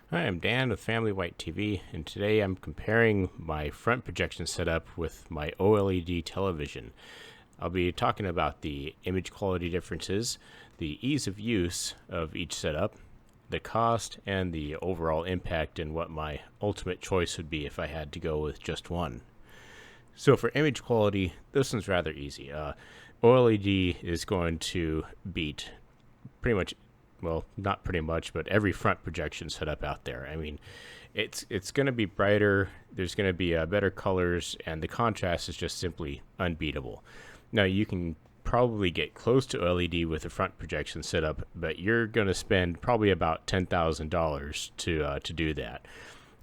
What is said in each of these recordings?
Hi, I'm Dan with Family White TV, and today I'm comparing my front projection setup with my OLED television. I'll be talking about the image quality differences, the ease of use of each setup, the cost, and the overall impact, and what my ultimate choice would be if I had to go with just one. So for image quality, this one's rather easy. OLED is going to beat pretty much, well, not pretty much, but every front projection setup out there. I mean, it's going to be brighter. There's going to be better colors, and the contrast is just simply unbeatable. Now you can probably get close to OLED with a front projection setup, but you're going to spend probably about $10,000 to do that.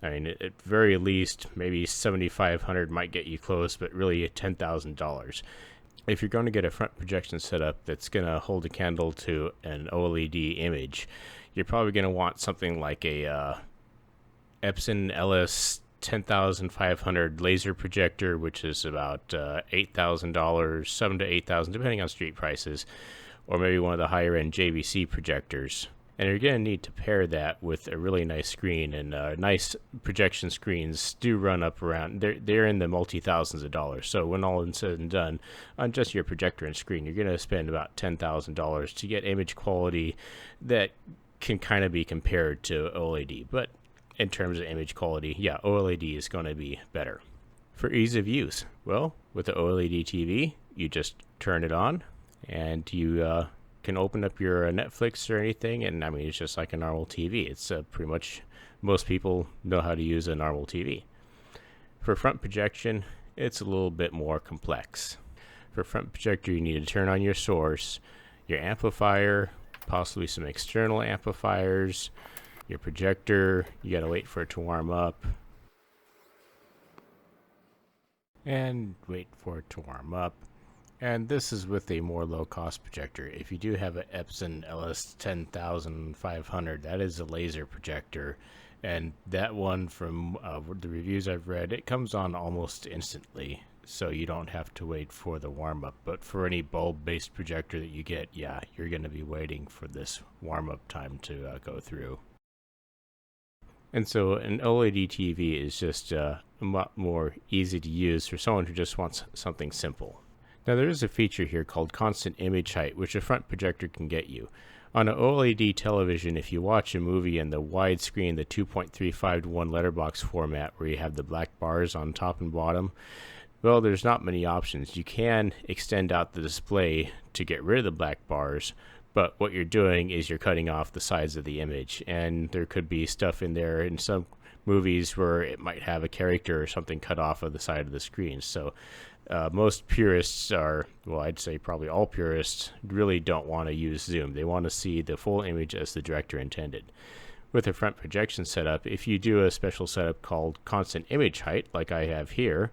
I mean, at very least, maybe $7,500 might get you close, but really $10,000. If you're going to get a front projection setup that's going to hold a candle to an OLED image, you're probably going to want something like a Epson LS 10500 laser projector, which is about $8,000, $7,000 to $8,000, depending on street prices, or maybe one of the higher end JVC projectors. And you're going to need to pair that with a really nice screen, and nice projection screens do run up around, they're in the multi-thousands of dollars. So when all is said and done, on just your projector and screen, you're going to spend about $10,000 to get image quality that can kind of be compared to OLED. But in terms of image quality, yeah, OLED is going to be better. For ease of use, well, with the OLED TV, you just turn it on, and you can open up your Netflix or anything, and I mean, it's just like a normal TV. It's pretty much, most people know how to use a normal TV. For front projection, it's a little bit more complex. For front projector, you need to turn on your source, your amplifier, possibly some external amplifiers, your projector. You gotta wait for it to warm up, and wait for it to warm up. And this is with a more low-cost projector. If you do have an Epson LS 10500, that is a laser projector, and that one, from the reviews I've read, it comes on almost instantly, so you don't have to wait for the warm-up. But for any bulb-based projector that you get, yeah, you're going to be waiting for this warm-up time to go through. And so an OLED TV is just a lot more easy to use for someone who just wants something simple. Now there is a feature here called constant image height, which a front projector can get you. On an OLED television, if you watch a movie in the widescreen, the 2.35 to 1 letterbox format, where you have the black bars on top and bottom, well, there's not many options. You can extend out the display to get rid of the black bars, but what you're doing is you're cutting off the sides of the image, and there could be stuff in there in some movies where it might have a character or something cut off of the side of the screen. So most purists are, well, I'd say probably all purists, really don't want to use zoom. They want to see the full image as the director intended. With a front projection setup, if you do a special setup called constant image height, like I have here,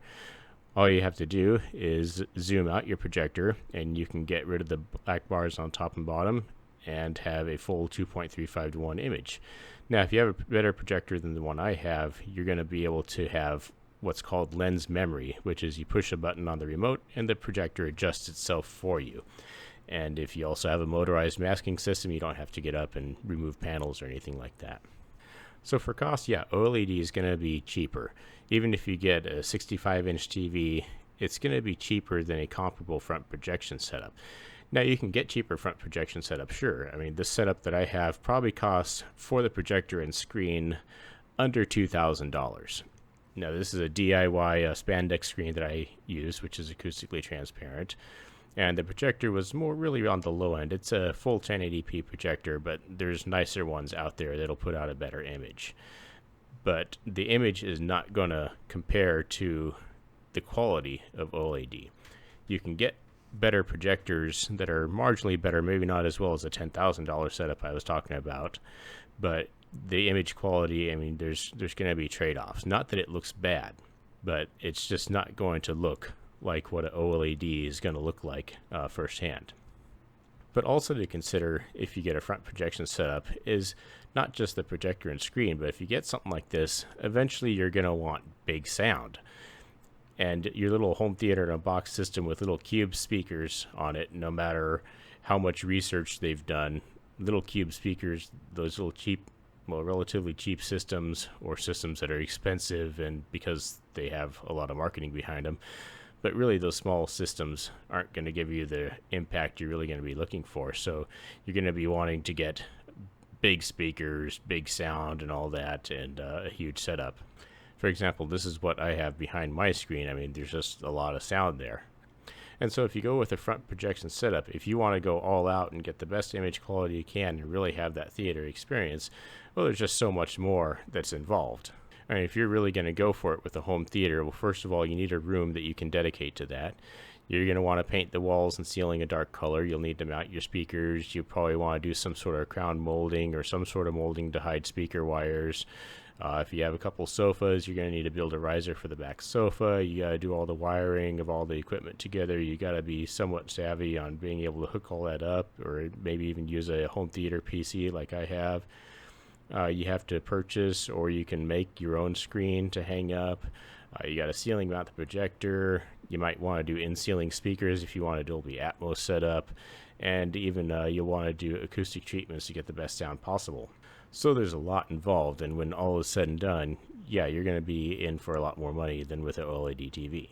all you have to do is zoom out your projector, and you can get rid of the black bars on top and bottom and have a full 2.35 to 1 image. Now, if you have a better projector than the one I have, you're going to be able to have what's called lens memory, which is you push a button on the remote and the projector adjusts itself for you. And if you also have a motorized masking system, you don't have to get up and remove panels or anything like that. So for cost, yeah, OLED is going to be cheaper. Even if you get a 65-inch TV, it's going to be cheaper than a comparable front projection setup. Now, you can get cheaper front projection setup, sure. I mean, this setup that I have probably costs, for the projector and screen, under $2,000. Now, this is a DIY spandex screen that I use, which is acoustically transparent. And the projector was more really on the low end. It's a full 1080p projector, but there's nicer ones out there that'll put out a better image. But the image is not going to compare to the quality of OLED. You can get better projectors that are marginally better, maybe not as well as the $10,000 setup I was talking about, but the image quality, I mean, there's going to be trade-offs. Not that it looks bad, but it's just not going to look like what an OLED is going to look like firsthand. But also to consider, if you get a front projection setup, is not just the projector and screen, but if you get something like this, eventually you're going to want big sound. And your little home theater in a box system with little cube speakers on it, no matter how much research they've done, little cube speakers, those little cheap well, relatively cheap systems or systems that are expensive and because they have a lot of marketing behind them. But really, those small systems aren't going to give you the impact you're really going to be looking for. So you're going to be wanting to get big speakers, big sound, and all that, and a huge setup. For example, this is what I have behind my screen. I mean, there's just a lot of sound there. And so if you go with a front projection setup, if you want to go all out and get the best image quality you can and really have that theater experience, well, there's just so much more that's involved. I mean, if you're really going to go for it with a home theater, well, first of all, you need a room that you can dedicate to that. You're going to want to paint the walls and ceiling a dark color. You'll need to mount your speakers. You probably want to do some sort of crown molding or some sort of molding to hide speaker wires. If you have a couple sofas, you're going to need to build a riser for the back sofa. You got to do all the wiring of all the equipment together. You got to be somewhat savvy on being able to hook all that up, or maybe even use a home theater PC like I have. You have to purchase, or you can make your own screen to hang up. You got a ceiling mount the projector. You might want to do in-ceiling speakers if you want a Dolby Atmos setup, and even you'll want to do acoustic treatments to get the best sound possible. So there's a lot involved, and when all is said and done, yeah, you're going to be in for a lot more money than with an OLED TV.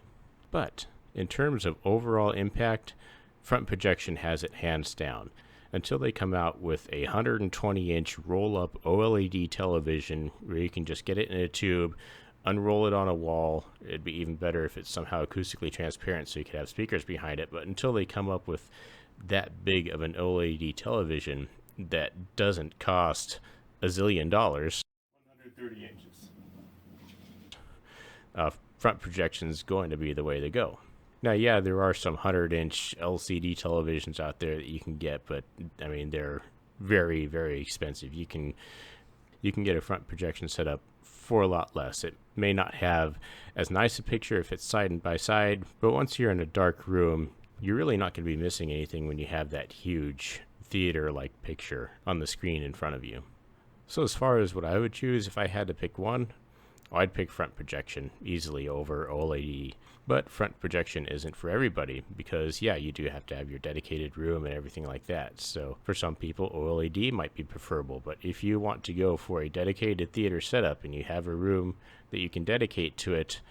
But in terms of overall impact, front projection has it hands down. Until they come out with a 120-inch roll-up OLED television where you can just get it in a tube, unroll it on a wall. It'd be even better if it's somehow acoustically transparent so you could have speakers behind it. But until they come up with that big of an OLED television that doesn't cost a zillion dollars, 130 inches, front projection is going to be the way to go. Now, yeah, there are some 100-inch LCD televisions out there that you can get, but I mean, they're very, very expensive. You can get a front projection setup for a lot less. It may not have as nice a picture if it's side by side, but once you're in a dark room, you're really not going to be missing anything when you have that huge theater-like picture on the screen in front of you. So as far as what I would choose if I had to pick one, I'd pick front projection easily over OLED. But front projection isn't for everybody because, yeah, you do have to have your dedicated room and everything like that. So for some people, OLED might be preferable. But if you want to go for a dedicated theater setup and you have a room that you can dedicate to it,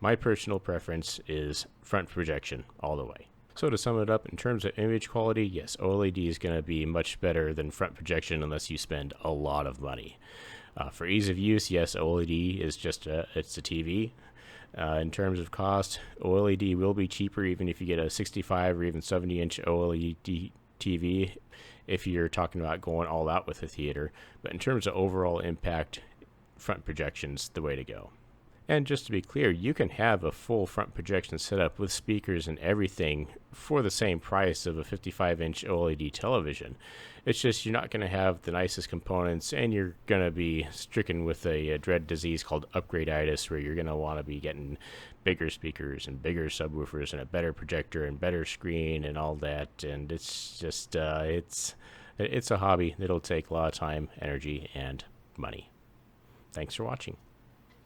my personal preference is front projection all the way. So to sum it up, in terms of image quality, yes, OLED is going to be much better than front projection unless you spend a lot of money. For ease of use, yes, OLED is just it's a TV. In terms of cost, OLED will be cheaper even if you get a 65 or even 70-inch OLED TV if you're talking about going all out with a theater. But in terms of overall impact, front projection's the way to go. And just to be clear, you can have a full front projection setup with speakers and everything for the same price of a 55-inch OLED television. It's just you're not going to have the nicest components, and you're going to be stricken with a dread disease called upgrade-itis, where you're going to want to be getting bigger speakers and bigger subwoofers and a better projector and better screen and all that. And it's just it's a hobby that'll take a lot of time, energy, and money. Thanks for watching.